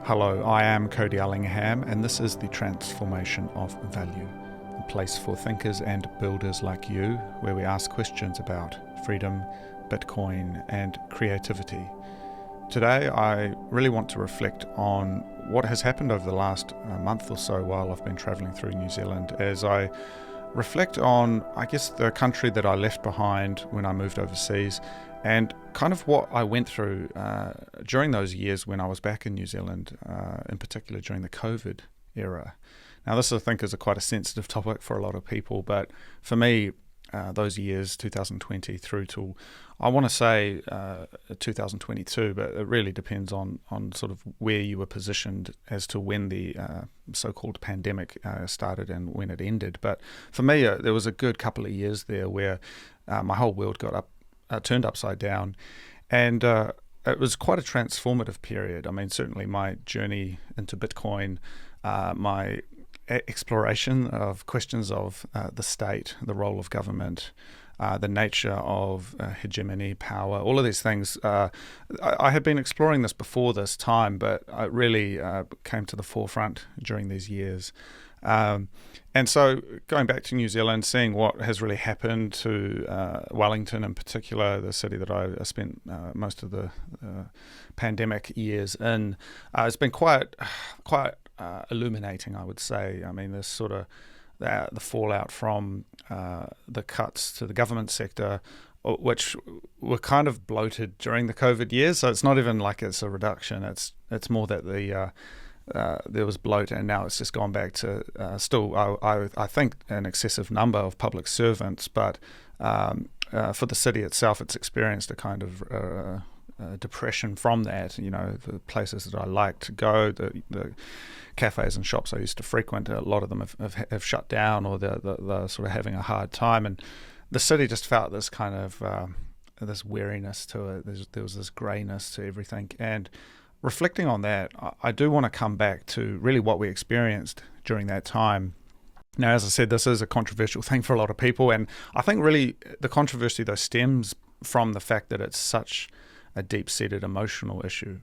Hello, I am Cody Ellingham, and this is the Transformation of Value, a place for thinkers and builders like you, where we ask questions about freedom, Bitcoin, and creativity. Today, I really want to reflect on what has happened over the last month or so while I've been travelling through New Zealand, as I reflect on, the country that I left behind when I moved overseas, and kind of what I went through during those years when I was back in New Zealand, in particular during the COVID era. Now, this I think is quite a sensitive topic for a lot of people, but for me, those years, 2020 through to, I want to say 2022, but it really depends on sort of where you were positioned as to when the so-called pandemic started and when it ended. But for me, there was a good couple of years there where my whole world got turned upside down, and it was quite a transformative period. I mean, certainly my journey into Bitcoin, my exploration of questions of the state, the role of government, the nature of hegemony, power, all of these things. I had been exploring this before this time, but it really came to the forefront during these years. And so going back to New Zealand, seeing what has really happened to Wellington in particular, the city that I spent most of the pandemic years in, it's been quite illuminating, I would say. I mean, there's sort of the fallout from the cuts to the government sector, which were kind of bloated during the COVID years. So it's not even like it's a reduction. It's more that there was bloat, and now it's just gone back to still, I think, an excessive number of public servants. But for the city itself, it's experienced a kind of depression from that. You know, the places that I like to go, the cafes and shops I used to frequent, a lot of them have shut down, or they're sort of having a hard time. And the city just felt this kind of this weariness to it. There was this greyness to everything. And reflecting on that, I do want to come back to really what we experienced during that time. Now, as I said, this is a controversial thing for a lot of people, and I think really the controversy, though, stems from the fact that it's such a deep-seated emotional issue.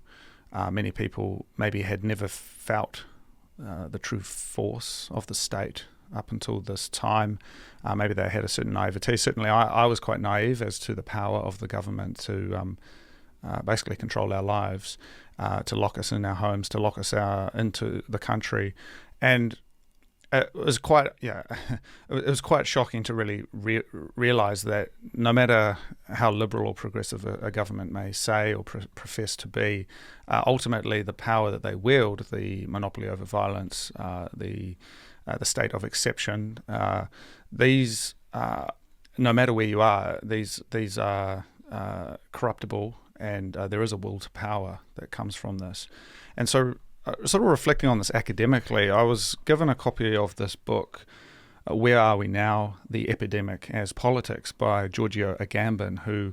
Many people maybe had never felt the true force of the state up until this time. Maybe they had a certain naivety. Certainly, I was quite naive as to the power of the government to basically control our lives, to lock us in our homes, to lock us into the country. And it was quite shocking to really realize that no matter how liberal or progressive a government may say or profess to be, ultimately the power that they wield, the monopoly over violence, the state of exception, these no matter where you are, these are corruptible, and there is a will to power that comes from this. And so sort of reflecting on this academically, I was given a copy of this book, Where Are We Now? The Epidemic as Politics, by Agamben, who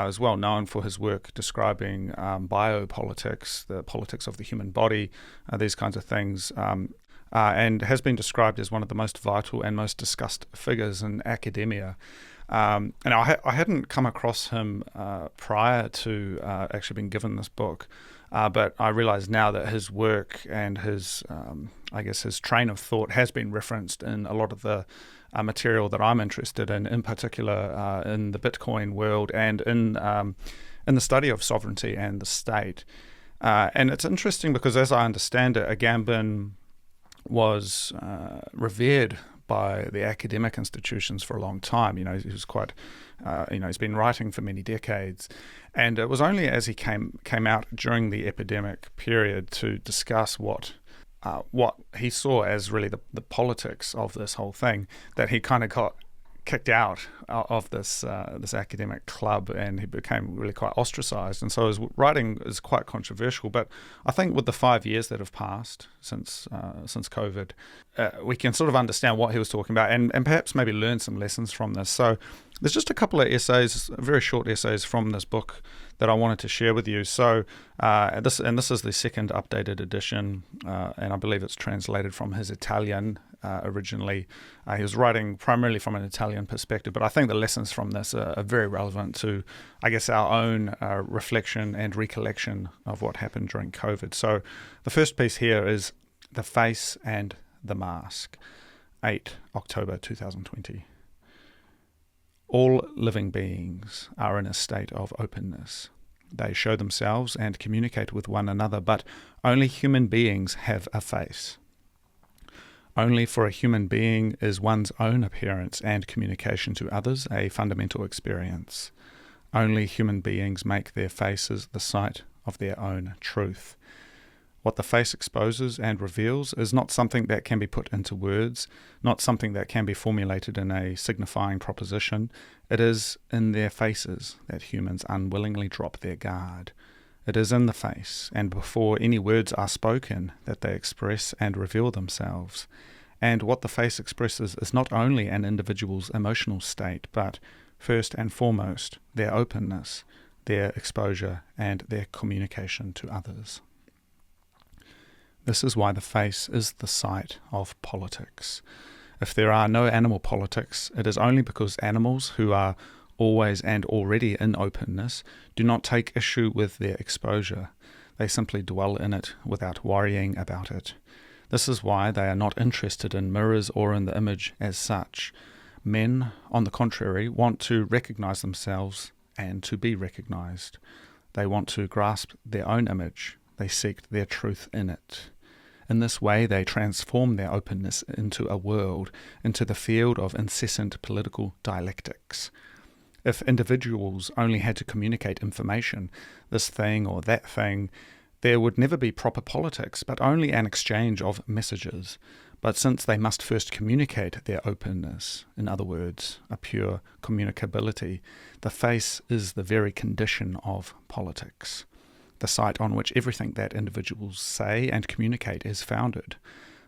is well known for his work describing biopolitics, the politics of the human body, these kinds of things, and has been described as one of the most vital and most discussed figures in academia. And I hadn't come across him prior to actually being given this book, but I realise now that his work and his train of thought has been referenced in a lot of the material that I'm interested in particular in the Bitcoin world and in the study of sovereignty and the state. And it's interesting because, as I understand it, Agamben was revered by the academic institutions for a long time. You know, he was quite, he's been writing for many decades, and it was only as he came out during the epidemic period to discuss what he saw as really the politics of this whole thing that he kind of got kicked out of this academic club, and he became really quite ostracized. And so his writing is quite controversial. But I think with the 5 years that have passed since COVID, we can sort of understand what he was talking about, and perhaps maybe learn some lessons from this. So there's just a couple of essays, very short essays from this book that I wanted to share with you. So this is the second updated edition, and I believe it's translated from his Italian originally. He was writing primarily from an Italian perspective, but I think the lessons from this are very relevant to, I guess, our own reflection and recollection of what happened during COVID. So the first piece here is The Face and the Mask, 8 October 2020. All living beings are in a state of openness. They show themselves and communicate with one another, but only human beings have a face. Only for a human being is one's own appearance and communication to others a fundamental experience. Only human beings make their faces the site of their own truth. What the face exposes and reveals is not something that can be put into words, not something that can be formulated in a signifying proposition. It is in their faces that humans unwillingly drop their guard. It is in the face, and before any words are spoken, that they express and reveal themselves. And what the face expresses is not only an individual's emotional state, but first and foremost, their openness, their exposure, and their communication to others. This is why the face is the site of politics. If there are no animal politics, it is only because animals who are always and already in openness do not take issue with their exposure. They simply dwell in it without worrying about it. This is why they are not interested in mirrors or in the image as such. Men, on the contrary, want to recognize themselves and to be recognized. They want to grasp their own image. They seek their truth in it. In this way, they transform their openness into a world, into the field of incessant political dialectics. If individuals only had to communicate information, this thing or that thing, there would never be proper politics, but only an exchange of messages. But since they must first communicate their openness, in other words, a pure communicability, the face is the very condition of politics. The site on which everything that individuals say and communicate is founded.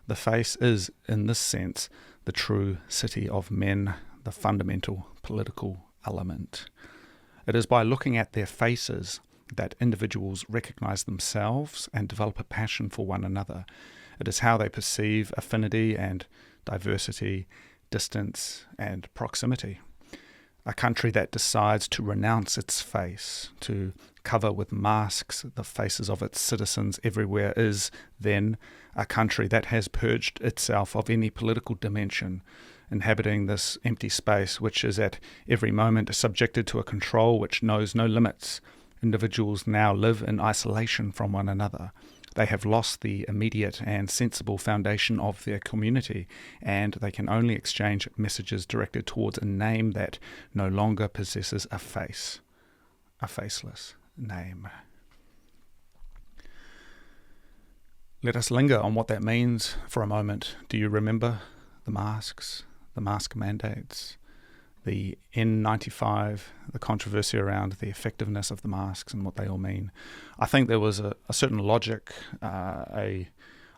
The face is, in this sense, the true city of men, the fundamental political element. It is by looking at their faces that individuals recognize themselves and develop a passion for one another. It is how they perceive affinity and diversity, distance and proximity. A country that decides to renounce its face, to cover with masks the faces of its citizens everywhere, is then a country that has purged itself of any political dimension, inhabiting this empty space which is at every moment subjected to a control which knows no limits. Individuals now live in isolation from one another. They have lost the immediate and sensible foundation of their community, and they can only exchange messages directed towards a name that no longer possesses a face, a faceless name. Let us linger on what that means for a moment. Do you remember the masks, the mask mandates, the N95, the controversy around the effectiveness of the masks and what they all mean? I think there was a certain logic, a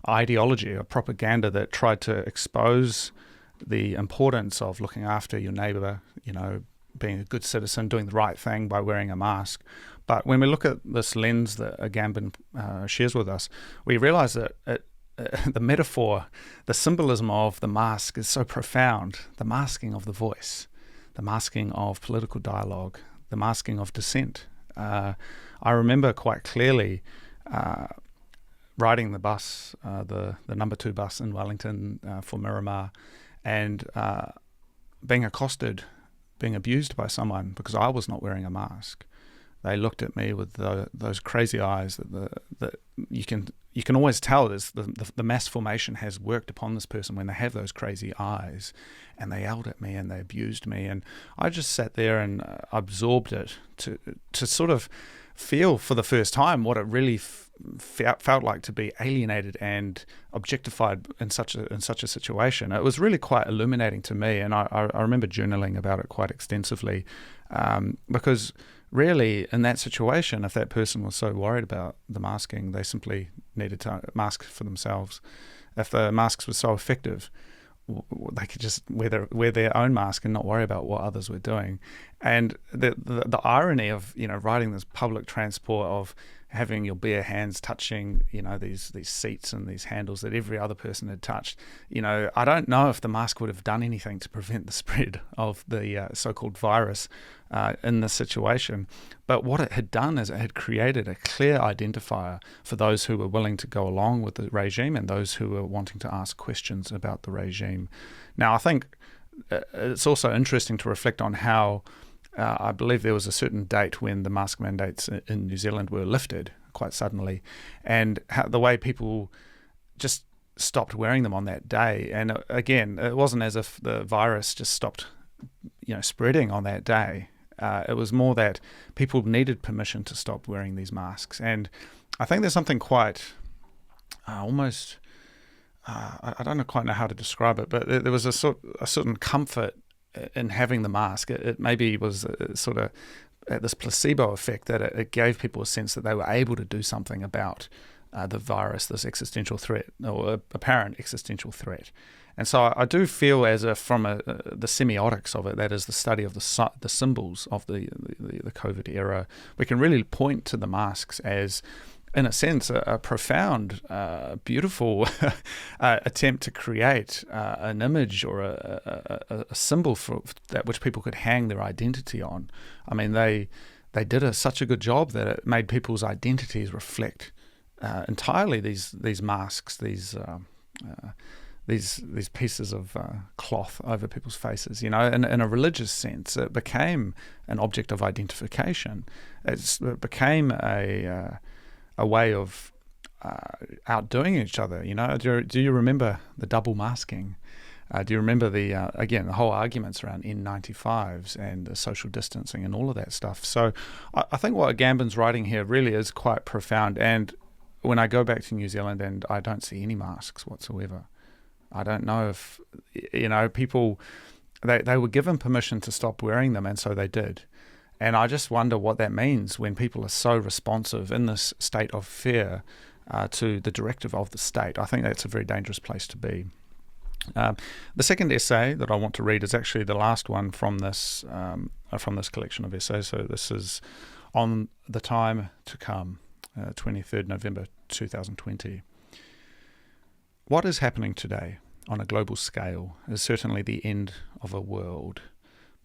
ideology, a propaganda that tried to expose the importance of looking after your neighbour, being a good citizen, doing the right thing by wearing a mask. But when we look at this lens that Agamben shares with us, we realize that the metaphor, the symbolism of the mask is so profound. The masking of the voice, the masking of political dialogue, the masking of dissent. I remember quite clearly riding the bus, the number 2 bus in Wellington for Miramar, and being accosted, being abused by someone because I was not wearing a mask. They looked at me with those crazy eyes that you can always tell the mass formation has worked upon this person when they have those crazy eyes, and they yelled at me and they abused me, and I just sat there and absorbed it to sort of feel for the first time what it really felt like to be alienated and objectified in such a situation. It was really quite illuminating to me, and I remember journaling about it quite extensively, because really in that situation, if that person was so worried about the masking, they simply needed to mask for themselves. If the masks were so effective, they could just wear their own mask and not worry about what others were doing. And the irony of riding this public transport, of having your bare hands touching these seats and these handles that every other person had touched. I don't know if the mask would have done anything to prevent the spread of the so-called virus in this situation. But what it had done is it had created a clear identifier for those who were willing to go along with the regime and those who were wanting to ask questions about the regime. Now, I think it's also interesting to reflect on how I believe there was a certain date when the mask mandates in New Zealand were lifted quite suddenly, and how the way people just stopped wearing them on that day. And again, it wasn't as if the virus just stopped spreading on that day. It was more that people needed permission to stop wearing these masks. And I think there's something quite almost, I don't quite know how to describe it, but there was a certain comfort in having the mask. It maybe was sort of this placebo effect, that it gave people a sense that they were able to do something about the virus, this existential threat, or apparent existential threat. And so I do feel as if from the semiotics of it, that is the study of the symbols of the COVID era, we can really point to the masks as, in a sense, a profound, beautiful attempt to create an image or a symbol for that which people could hang their identity on. I mean, they did such a good job that it made people's identities reflect entirely these masks, these pieces of cloth over people's faces. In a religious sense, it became an object of identification. It became a way of outdoing each other. Do you remember the double masking? Do you remember the whole arguments around N95s and the social distancing and all of that stuff? So I think what Agamben's writing here really is quite profound. And when I go back to New Zealand and I don't see any masks whatsoever, I don't know if, people, they were given permission to stop wearing them, and so they did. And I just wonder what that means when people are so responsive in this state of fear to the directive of the state. I think that's a very dangerous place to be. The second essay that I want to read is actually the last one from this collection of essays. So this is On the Time to Come, 23rd November 2020. What is happening today on a global scale is certainly the end of a world.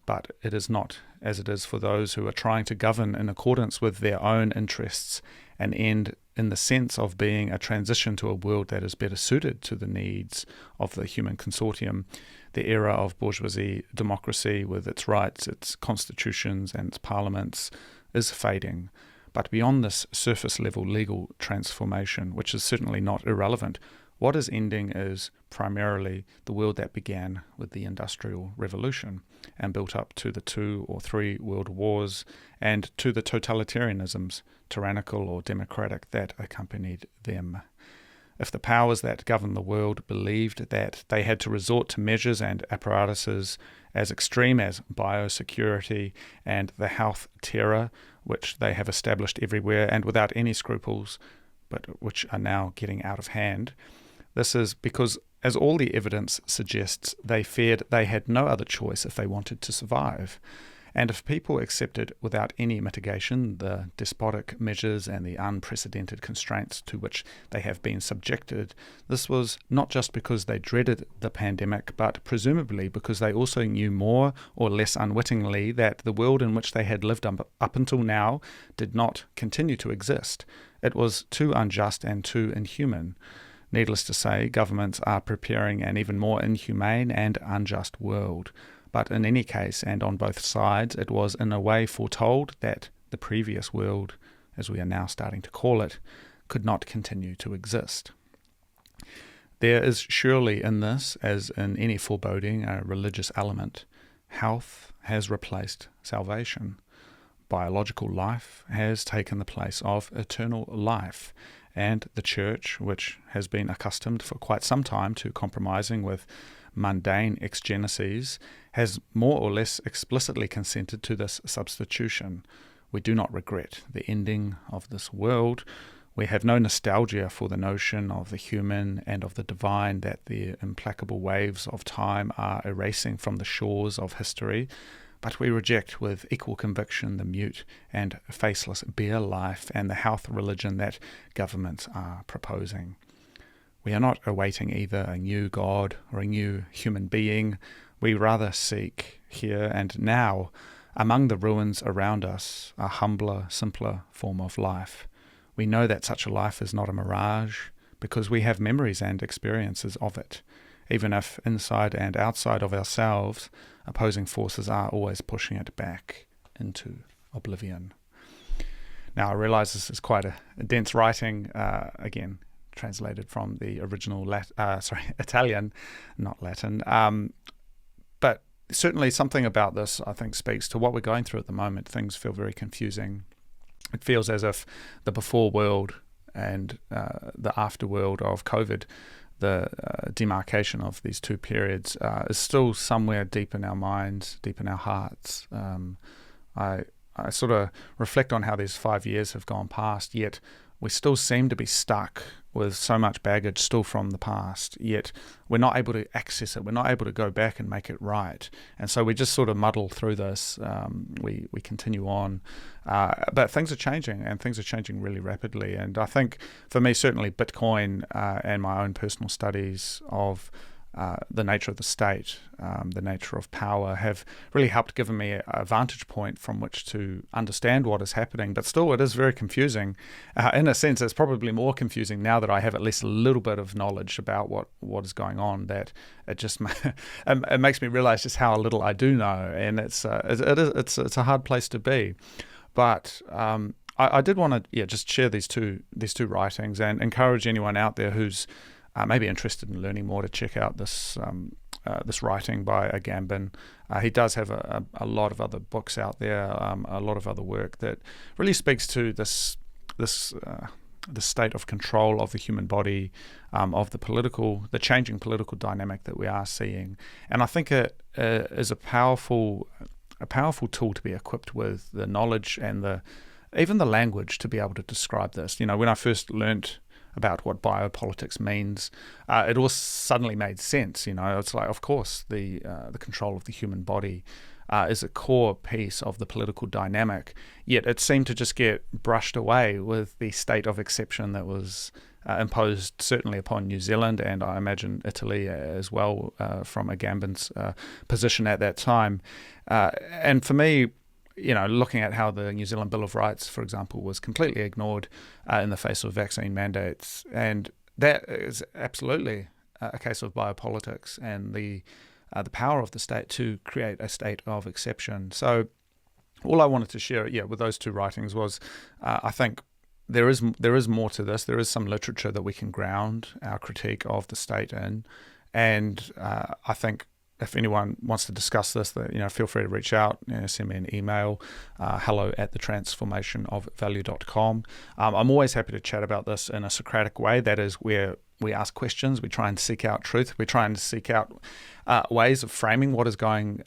But it is not as it is for those who are trying to govern in accordance with their own interests, and end in the sense of being a transition to a world that is better suited to the needs of the human consortium. The era of bourgeoisie democracy with its rights, its constitutions and its parliaments is fading. But beyond this surface level legal transformation, which is certainly not irrelevant, what is ending is primarily the world that began with the Industrial Revolution and built up to the 2 or 3 world wars and to the totalitarianisms, tyrannical or democratic, that accompanied them. If the powers that govern the world believed that they had to resort to measures and apparatuses as extreme as biosecurity and the health terror, which they have established everywhere and without any scruples, but which are now getting out of hand, this is because, as all the evidence suggests, they feared they had no other choice if they wanted to survive. And if people accepted without any mitigation the despotic measures and the unprecedented constraints to which they have been subjected, this was not just because they dreaded the pandemic, but presumably because they also knew more or less unwittingly that the world in which they had lived up until now did not continue to exist. It was too unjust and too inhuman. Needless to say, governments are preparing an even more inhumane and unjust world. But in any case, and on both sides, it was in a way foretold that the previous world, as we are now starting to call it, could not continue to exist. There is surely in this, as in any foreboding, a religious element. Health has replaced salvation. Biological life has taken the place of eternal life. And the Church, which has been accustomed for quite some time to compromising with mundane exegeses, has more or less explicitly consented to this substitution. We do not regret the ending of this world. We have no nostalgia for the notion of the human and of the divine that the implacable waves of time are erasing from the shores of history, but we reject with equal conviction the mute and faceless bare life and the health religion that governments are proposing. We are not awaiting either a new God or a new human being. We rather seek here and now, among the ruins around us, a humbler, simpler form of life. We know that such a life is not a mirage because we have memories and experiences of it, even if inside and outside of ourselves, opposing forces are always pushing it back into oblivion. Now, I realize this is quite a dense writing, again, translated from the original Italian, not Latin. But certainly something about this, I think, speaks to what we're going through at the moment. Things feel very confusing. It feels as if the before world and the after world of COVID, the demarcation of these two periods, is still somewhere deep in our minds, deep in our hearts. I sort of reflect on how these 5 years have gone past, yet we still seem to be stuck with so much baggage still from the past, yet we're not able to access it. We're not able to go back and make it right. And so we just sort of muddle through this. We continue on. But things are changing, and things are changing really rapidly. And I think for me, certainly Bitcoin and my own personal studies of the nature of the state, the nature of power, have really helped give me a vantage point from which to understand what is happening. But still, it is very confusing. In a sense, it's probably more confusing now that I have at least a little bit of knowledge about what is going on, that it just it makes me realize just how little I do know. And it's a hard place to be. But I did want to just share these two writings and encourage anyone out there who's maybe interested in learning more to check out this writing by Agamben. He does have a lot of other books out there, a lot of other work that really speaks to this state of control of the human body, of the changing political dynamic that we are seeing. And I think it is a powerful tool to be equipped with the knowledge and even the language to be able to describe this. You know, when I first learnt about what biopolitics means, it all suddenly made sense. You know, it's like, of course, the control of the human body is a core piece of the political dynamic, yet it seemed to just get brushed away with the state of exception that was imposed certainly upon New Zealand, and I imagine Italy as well, from Agamben's position at that time. And for me, you know, looking at how the New Zealand Bill of Rights, for example, was completely ignored in the face of vaccine mandates, and that is absolutely a case of biopolitics and the power of the state to create a state of exception. So all I wanted to share, with those two writings was, I think there is more to this. There is some literature that we can ground our critique of the state in, and I think if anyone wants to discuss this, feel free to reach out, send me an email, hello@thetransformationofvalue.com. I'm always happy to chat about this in a Socratic way. That is, where we ask questions, we try and seek out truth, we try and seek out ways of framing what is going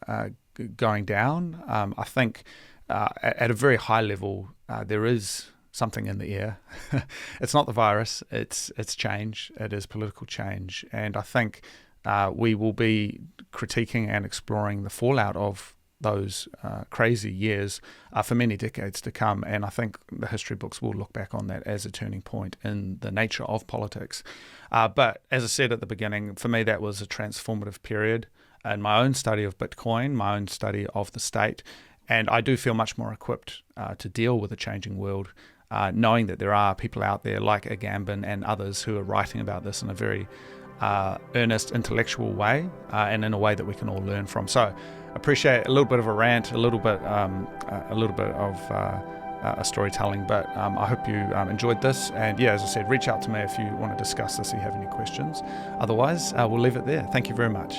down. I think at a very high level, there is something in the air. It's not the virus, it's change, it is political change. And I think we will be critiquing and exploring the fallout of those crazy years for many decades to come. And I think the history books will look back on that as a turning point in the nature of politics. But as I said at the beginning, for me, that was a transformative period in my own study of Bitcoin, my own study of the state. And I do feel much more equipped to deal with a changing world, knowing that there are people out there like Agamben and others who are writing about this in a very earnest, intellectual way, and in a way that we can all learn from. So, appreciate a little bit of a rant, a little bit of storytelling, but I hope you enjoyed this. And as I said, reach out to me if you want to discuss this, if you have any questions. Otherwise, we'll leave it there. Thank you very much.